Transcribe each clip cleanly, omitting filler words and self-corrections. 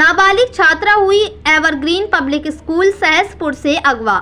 नाबालिग छात्रा हुई एवरग्रीन पब्लिक स्कूल सहसपुर से अगवा।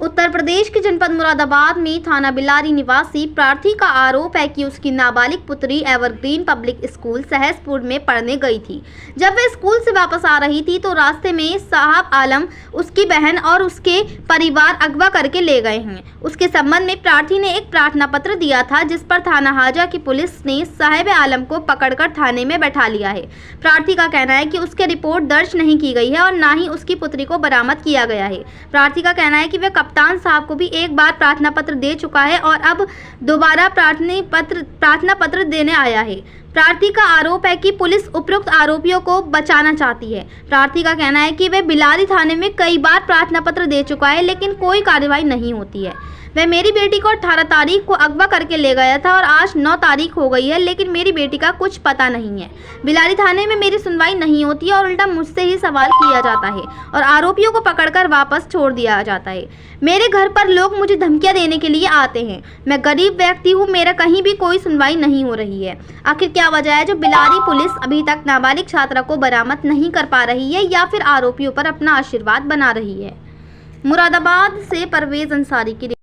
उत्तर प्रदेश के जनपद मुरादाबाद में थाना बिलारी निवासी प्रार्थी का आरोप है कि उसकी नाबालिग पुत्री एवरग्रीन पब्लिक स्कूल सहसपुर में पढ़ने गई थी। जब वह स्कूल से वापस आ रही थी तो रास्ते में साहब आलम, उसकी बहन और उसके परिवार अगवा करके ले गए हैं। उसके संबंध में प्रार्थी ने एक प्रार्थना पत्र दिया था, जिस पर थाना हाजा की पुलिस ने साहब आलम को पकड़कर थाने में बैठा लिया है। प्रार्थी का कहना है कि उसके रिपोर्ट दर्ज नहीं की गई है और न ही उसकी पुत्री को बरामद किया गया है। प्रार्थी का कहना है कि वह कप्तान साहब को भी एक बार प्रार्थना पत्र दे चुका है और अब दोबारा प्रार्थना पत्र देने आया है। प्रार्थी का आरोप है कि पुलिस उपरोक्त आरोपियों को बचाना चाहती है। प्रार्थी का कहना है कि वह बिलारी थाने में कई बार प्रार्थना पत्र दे चुका है, लेकिन कोई कार्रवाई नहीं होती है। वह मेरी बेटी को 18 तारीख को अगवा करके ले गया था और आज 9 तारीख हो गई है, लेकिन मेरी बेटी का कुछ पता नहीं है। बिलारी थाने में मेरी सुनवाई नहीं होती है और उल्टा मुझसे ही सवाल किया जाता है और आरोपियों को पकड़कर वापस छोड़ दिया जाता है। मेरे घर पर लोग मुझे धमकियां देने के लिए आते हैं। मैं गरीब व्यक्ति हूँ, मेरा कहीं भी कोई सुनवाई नहीं हो रही है। आखिर क्या वजह है जो बिलारी पुलिस अभी तक नाबालिग छात्रा को बरामद नहीं कर पा रही है या फिर आरोपियों पर अपना आशीर्वाद बना रही है? मुरादाबाद से परवेज अंसारी की।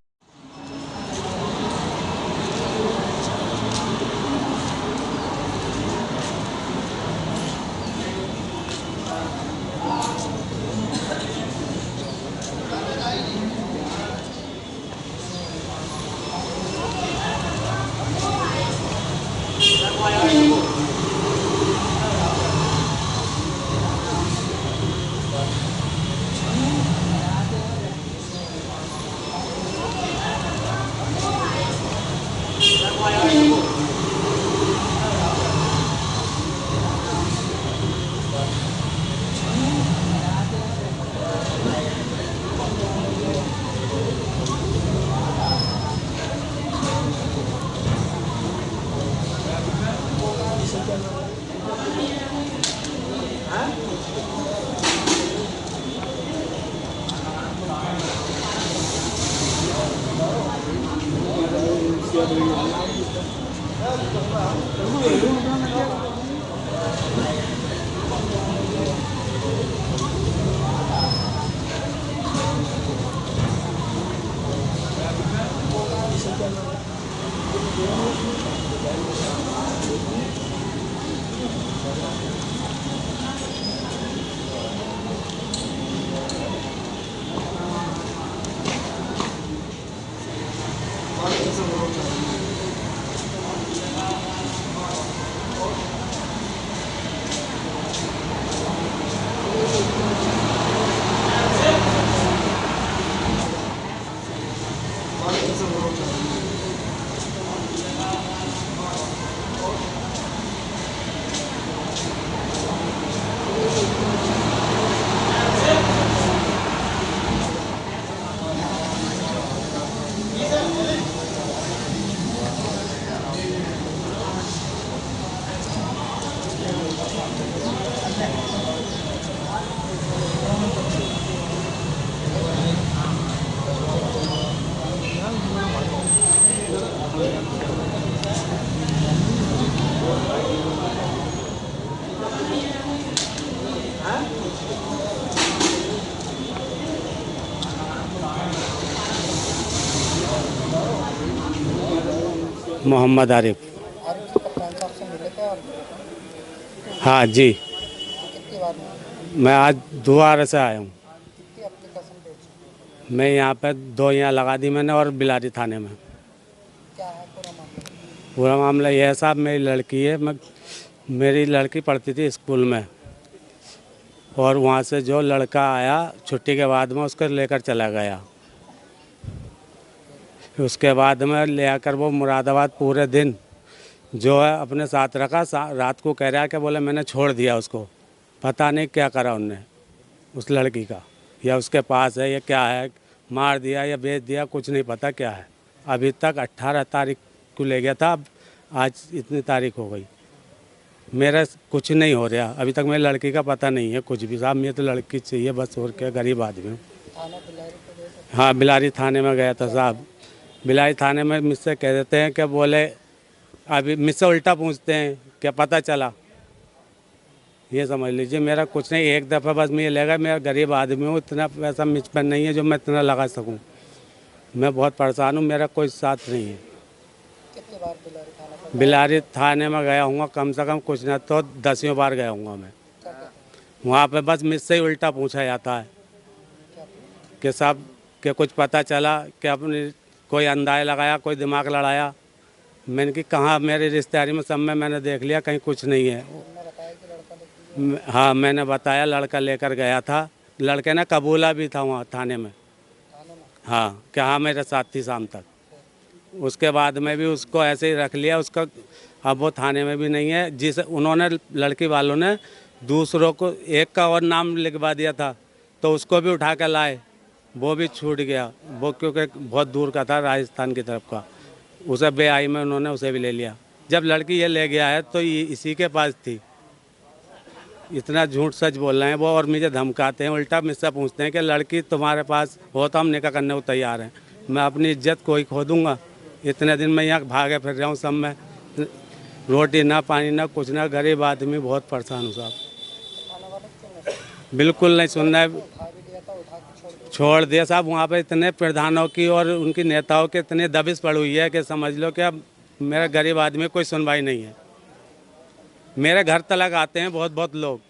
मोहम्मद आरिफ। हाँ जी, मैं आज दोबारा से आया हूँ। मैं यहाँ पे 2 यहाँ लगा दी मैंने और बिलारी थाने में। क्या है पूरा मामला यह है साहब, मेरी लड़की है, मेरी लड़की पढ़ती थी स्कूल में और वहाँ से जो लड़का आया छुट्टी के बाद में उसको लेकर चला गया। उसके बाद में ले आकर वो मुरादाबाद पूरे दिन जो है अपने साथ रखा। रात को कह रहा है कि बोले मैंने छोड़ दिया उसको, पता नहीं क्या करा उनने उस लड़की का, या उसके पास है या क्या है, मार दिया या बेच दिया, कुछ नहीं पता क्या है। अभी तक 18 तारीख को ले गया था, अब आज इतनी तारीख हो गई, मेरा कुछ नहीं हो रहा। अभी तक मेरी लड़की का पता नहीं है कुछ भी साहब। मुझे तो लड़की चाहिए बस, और क्या, गरीब आदमी हूँ। हाँ, बिलारी थाने में गया था साहब। बिलारी थाने में मुझसे कह देते हैं कि बोले, अभी मुझसे उल्टा पूछते हैं क्या पता चला, ये समझ लीजिए। मेरा कुछ नहीं, एक दफ़ा बस मुझे लगा, मैं गरीब आदमी हूँ, इतना पैसा मुझ पर नहीं है जो मैं इतना लगा सकूँ। मैं बहुत परेशान हूँ, मेरा कोई साथ नहीं है। कितनी बार बिलारी थाने में गया हूँ कम से कम, कुछ ना तो 10 बार गया हूँ मैं। वहाँ पे बस मुझसे ही उल्टा पूछा जाता है कि साहब कि कुछ पता चला कि अपने कोई अंदाज़ा लगाया, कोई दिमाग लड़ाया। मैंने कि कहाँ, मेरी रिश्तेदारी में सब में मैंने देख लिया, कहीं कुछ नहीं है। हाँ, मैंने बताया, लड़का लेकर गया था, लड़के ने कबूला भी था वहाँ थाने में। हाँ, कि हाँ मेरे साथ थी शाम तक। उसके बाद में भी उसको ऐसे ही रख लिया उसका। अब वो थाने में भी नहीं है। जिस उन्होंने लड़की वालों ने दूसरों को, एक का और नाम लिखवा दिया था, तो उसको भी उठा कर लाए, वो भी छूट गया। वो क्योंकि बहुत दूर का था, राजस्थान की तरफ का। उसे बेआई में उन्होंने उसे भी ले लिया। जब लड़की ये ले गया है तो ये इसी के पास थी। इतना झूठ सच बोल रहे हैं वो, और मुझे धमकाते हैं, उल्टा मुझसे पूछते हैं कि लड़की तुम्हारे पास हो तो हम निकाह करने को तैयार हैं। मैं अपनी इज्जत कोई खो दूंगा? इतने दिन मैं यहाँ भागे फिर रहा हूँ सब में, रोटी ना पानी ना कुछ ना, गरीब आदमी, बहुत परेशान हूँ साहब। बिल्कुल नहीं सुनना है, छोड़ दिया साहब। वहाँ पे इतने प्रधानों की और उनकी नेताओं के इतने दबिश पड़ी हुई है कि समझ लो कि अब मेरा गरीब आदमी कोई सुनवाई नहीं है। मेरे घर तक आते हैं बहुत बहुत लोग,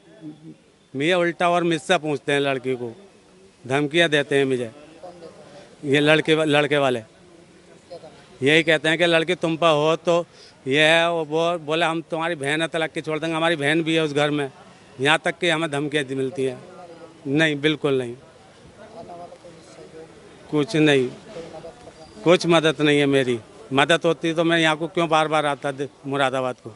मुझे उल्टा और मुझसे पूछते हैं, लड़की को धमकियाँ देते हैं मुझे। ये लड़के वाले यही कहते हैं कि लड़की तुम पर हो तो ये है, वो बोले हम तुम्हारी बहन है तलाक की छोड़ देंगे। हमारी बहन भी है उस घर में, यहाँ तक कि हमें धमकियाँ मिलती हैं। नहीं, बिल्कुल नहीं, कुछ नहीं, कुछ मदद नहीं है मेरी। मदद होती तो मैं यहाँ को क्यों बार बार आता मुरादाबाद को।